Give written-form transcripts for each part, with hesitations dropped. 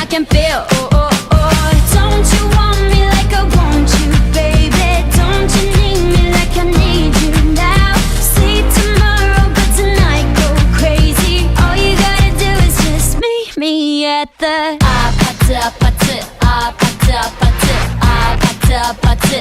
I can feel. Oh, oh, oh. Don't you want me like I want you, baby? Don't you need me like I need you now? See tomorrow, but tonight go crazy. All you gotta do is just meet me at the party, party, party, party, party, party, party, party, party,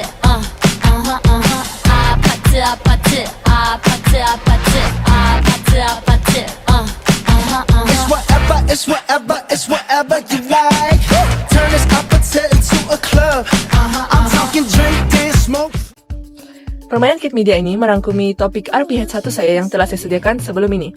It's whatever, it's whatever you like. Turn this appetite into a club. I'm talking drink, dance, smoke. Permainan Kid Media ini merangkumi topik RPH1 saya yang telah saya sediakan sebelum ini,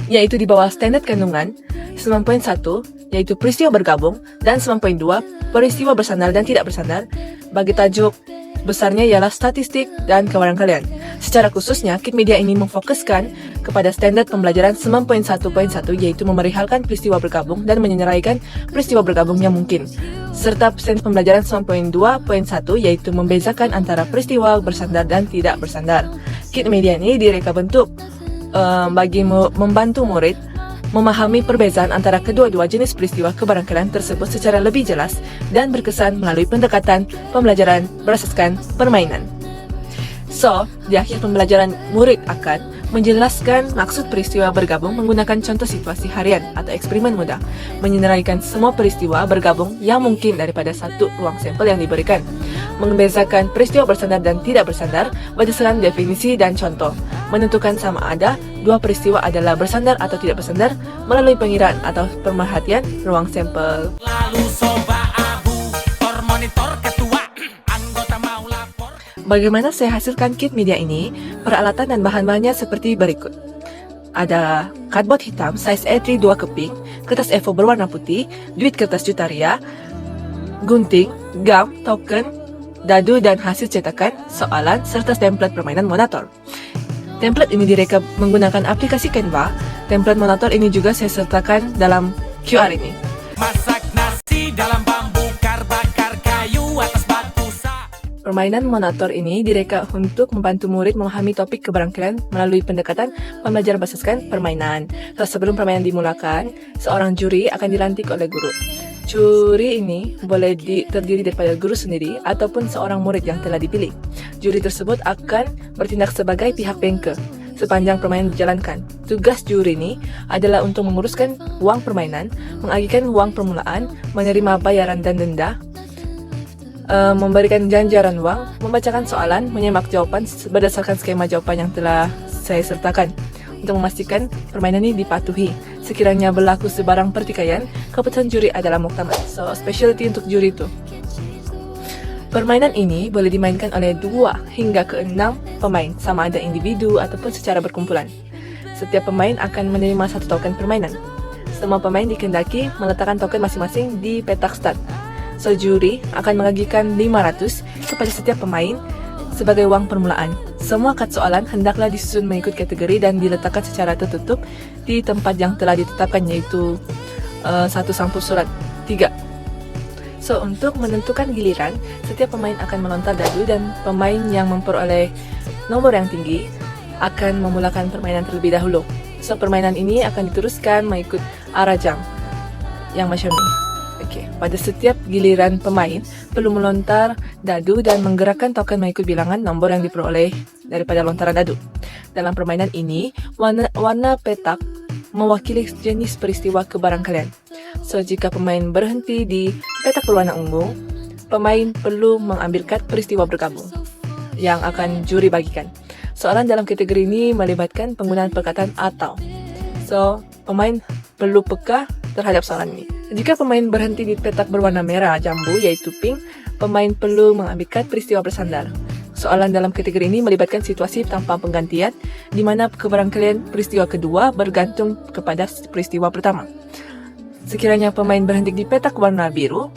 yaitu di bawah standar kandungan 9.1, yaitu peristiwa bergabung, dan 9.2, peristiwa bersandar dan tidak bersandar. Bagi tajuk besarnya ialah statistik dan kebarangkalian. Secara khususnya, Kid Media ini memfokuskan kepada standar pembelajaran 9.1.1, yaitu memerihalkan peristiwa bergabung dan menyeraikan peristiwa bergabung yang mungkin, serta standar pembelajaran 9.2.1, yaitu membezakan antara peristiwa bersandar dan tidak bersandar. Kid Media ini direka bentuk bagi membantu murid memahami perbezaan antara kedua-dua jenis peristiwa kebarangkalian tersebut secara lebih jelas dan berkesan melalui pendekatan pembelajaran berasaskan permainan. So, di akhir pembelajaran, murid akan menjelaskan maksud peristiwa bergabung menggunakan contoh situasi harian atau eksperimen mudah, menyenaraikan semua peristiwa bergabung yang mungkin daripada satu ruang sampel yang diberikan, membezakan peristiwa bersandar dan tidak bersandar berdasarkan definisi dan contoh, menentukan sama ada dua peristiwa adalah bersandar atau tidak bersandar melalui pengiraan atau pemerhatian ruang sampel. Lalu soba abu, monitor ketua, anggota mau lapor. Bagaimana saya hasilkan Kit Media ini? Peralatan dan bahan-bahannya seperti berikut. Ada cardboard hitam size A3 2 keping, kertas A4 berwarna putih, duit kertas Jutaria, gunting, gam, token, dadu dan hasil cetakan, soalan, serta template permainan Monator. Template ini direka menggunakan aplikasi Canva. Template Monator ini juga saya sertakan dalam QR ini. Masak nasi dalam bambu, bakar kayu atas batu sa. Permainan Monator ini direka untuk membantu murid memahami topik kebarangkalian melalui pendekatan pembelajaran berasaskan permainan. Sebelum permainan dimulakan, seorang juri akan dilantik oleh guru. Juri ini boleh terdiri daripada guru sendiri ataupun seorang murid yang telah dipilih. Juri tersebut akan bertindak sebagai pihak bengkel sepanjang permainan dijalankan. Tugas juri ini adalah untuk menguruskan uang permainan, mengagihkan uang permulaan, menerima bayaran dan denda, memberikan ganjaran uang, membacakan soalan, menyimak jawaban berdasarkan skema jawaban yang telah saya sertakan. Untuk memastikan permainan ini dipatuhi. Sekiranya berlaku sebarang pertikaian, keputusan juri adalah muktamad. So, specialty untuk juri itu. Permainan ini boleh dimainkan oleh 2 hingga ke 6 pemain, sama ada individu ataupun secara berkumpulan. Setiap pemain akan menerima 1 token permainan. Semua pemain dikehendaki meletakkan token masing-masing di petak start. So, juri akan mengagikan 500 kepada setiap pemain sebagai uang permulaan. Semua kad soalan hendaklah disusun mengikut kategori dan diletakkan secara tertutup di tempat yang telah ditetapkan, yaitu 1 sampul surat 3. So, untuk menentukan giliran, setiap pemain akan melontar dadu dan pemain yang memperoleh nomor yang tinggi akan memulakan permainan terlebih dahulu. So, permainan ini akan diteruskan mengikut arah jam yang macam ini. Pada setiap giliran pemain perlu melontar dadu dan menggerakkan token mengikut bilangan nombor yang diperoleh daripada lontaran dadu. Dalam permainan ini, warna petak mewakili jenis peristiwa kebarangkalian. So, jika pemain berhenti di petak berwarna ungu, pemain perlu mengambil kad peristiwa bergabung yang akan juri bagikan. Soalan dalam kategori ini melibatkan penggunaan perkataan atau. So, pemain perlu peka terhadap soalan ini. Jika pemain berhenti di petak berwarna merah jambu, yaitu pink, pemain perlu mengambil kad peristiwa bersandar. Soalan dalam kategori ini melibatkan situasi tanpa penggantian, di mana kebarangkalian peristiwa kedua bergantung kepada peristiwa pertama. Sekiranya pemain berhenti di petak warna biru,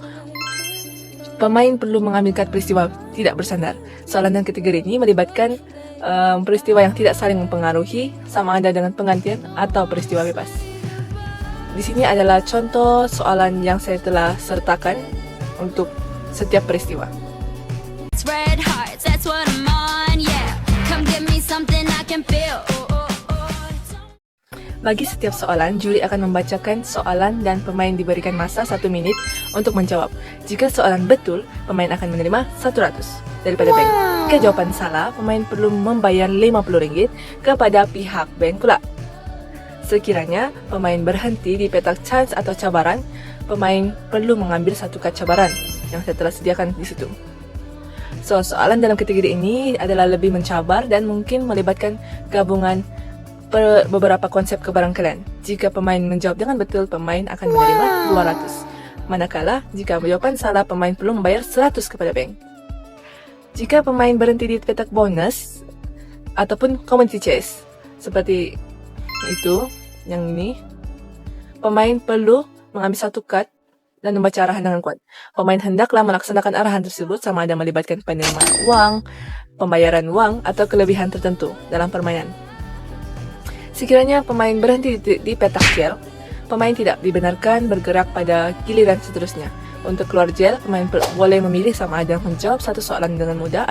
pemain perlu mengambil kad peristiwa tidak bersandar. Soalan dalam kategori ini melibatkan peristiwa yang tidak saling mempengaruhi, sama ada dengan penggantian atau peristiwa bebas. Di sini adalah contoh soalan yang saya telah sertakan untuk setiap peristiwa. Bagi setiap soalan, juri akan membacakan soalan dan pemain diberikan masa 1 menit untuk menjawab. Jika soalan betul, pemain akan menerima 100 daripada bank. Jika jawapan salah, pemain perlu membayar RM50 kepada pihak bank pula. Sekiranya pemain berhenti di petak chance atau cabaran, pemain perlu mengambil satu kad cabaran yang saya telah sediakan di situ. So, soalan dalam kategori ini adalah lebih mencabar dan mungkin melibatkan gabungan beberapa konsep kebarangkalian. Jika pemain menjawab dengan betul, pemain akan menerima 200. Manakala, jika jawapan salah, pemain perlu membayar 100 kepada bank. Jika pemain berhenti di petak bonus ataupun community chest, seperti itu, yang ini, pemain perlu mengambil satu kad dan membaca arahan dengan kuat. Pemain hendaklah melaksanakan arahan tersebut sama ada melibatkan penerimaan wang, pembayaran wang, atau kelebihan tertentu dalam permainan. Sekiranya pemain berhenti di petak gel, pemain tidak dibenarkan bergerak pada giliran seterusnya. Untuk keluar gel, pemain boleh memilih sama ada menjawab satu soalan dengan mudah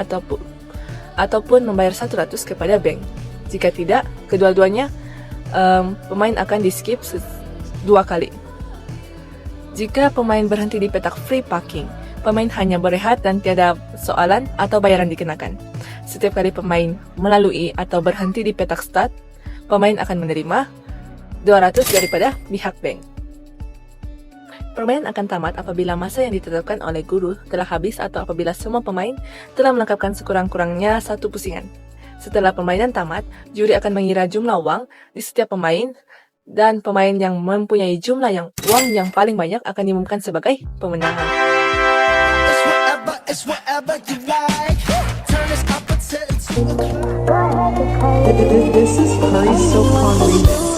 ataupun membayar 100 kepada bank. Jika tidak, kedua-duanya pemain akan di-skip 2 kali. Jika pemain berhenti di petak free parking, pemain hanya berehat dan tiada soalan atau bayaran dikenakan. Setiap kali pemain melalui atau berhenti di petak start, pemain akan menerima 200 daripada pihak bank. Permainan akan tamat apabila masa yang ditetapkan oleh guru telah habis atau apabila semua pemain telah melengkapkan sekurang-kurangnya 1 pusingan. Setelah permainan tamat, juri akan mengira jumlah wang di setiap pemain dan pemain yang mempunyai jumlah wang yang paling banyak akan diumumkan sebagai pemenang. It's whatever you like. Turn this opposite into a club. This is Curry So Con Remix.